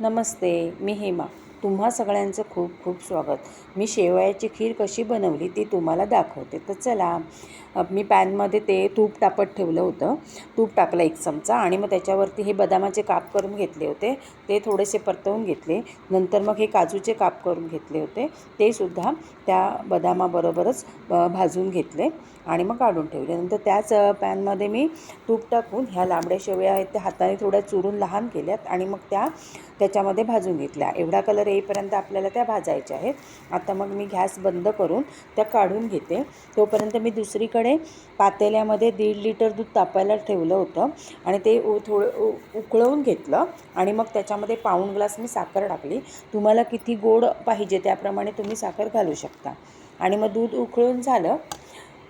नमस्ते, मी हेमा. तुम्हा सगळ्यांचं खूप खूप स्वागत. मी शेवयाची खीर कशी बनवली ती तुम्हाला दाखवते. तर चला, मी पॅनमध्ये ते तूप टाकत ठेवलं होतं. तूप टाकलं 1 चमचा आणि मग त्याच्यावरती हे बदामाचे काप करून घेतले होते, ते थोडेसे परतवून घेतले. नंतर मग हे काजूचे काप करून घेतले होते, ते सुद्धा त्या बदामाबरोबरच भाजून घेतले आणि मग काढून ठेवले. नंतर त्याच पॅनमध्ये मी तूप टाकून ह्या लांबड्या शेवया आहेत त्या हाताने थोड्या चुरून लहान केल्यात आणि मग त्याच्यामध्ये भाजून घेतल्या. एवढा कलर येईपर्यंत आपल्याला त्या भाजायच्या आहेत. आता मग मी गॅस बंद करून त्या काढून घेते. तोपर्यंत मी दुसरीकडे पातेल्यामध्ये 1.5 लिटर दूध तापायला ठेवलं होतं आणि ते थोडं उकळवून घेतलं आणि मग त्याच्यामध्ये पाऊण ग्लास मी साखर टाकली. तुम्हाला किती गोड पाहिजे त्याप्रमाणे तुम्ही साखर घालू शकता. आणि मग दूध उकळून झालं,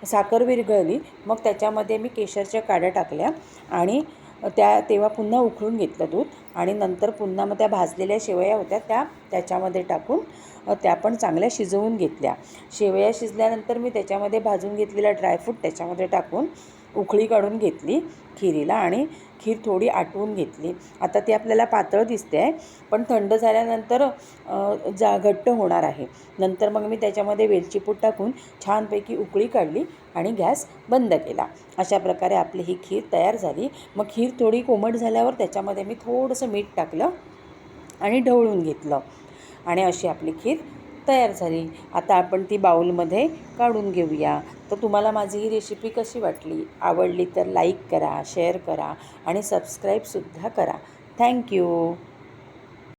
साखर विरघळली, मग त्याच्यामध्ये मी केशरच्या काड्या टाकल्या आणि तेव्हा पुन्हा उकळून घेतलं दूध आणि नंतर पुन्हा मग त्या भाजलेल्या शेवया होत्या त्याच्यामध्ये टाकून त्या पण चांगल्या शिजवून घेतल्या. शेवया शिजल्यानंतर मी त्याच्यामध्ये भाजून घेतलेला ड्रायफ्रूट त्याच्यामध्ये टाकून उकळी काढून घेतली खिरीला आणि खीर थोडी आटवून घेतली. आता ती आपल्याला पातळ दिसते आहे, पण थंड झाल्यानंतर घट्ट होणार आहे. नंतर मग मी त्याच्यामध्ये वेलची पूड टाकून छानपैकी उकळी काढली आणि गॅस बंद केला. अशा प्रकारे आपली ही खीर तयार झाली. मग खीर थोडी कोमट झाल्यावर त्याच्यामध्ये मी थोडंसं मीठ टाकलं आणि ढवळून घेतलं आणि अशी आपली खीर तयार झाली. आता आपण ती बाऊलमध्ये काढून घेऊया. तर तुम्हाला माझी ही रेसिपी कशी वाटली? आवडली तर लाईक करा, शेअर करा आणि सबस्क्राईबसुद्धा करा. थँक्यू.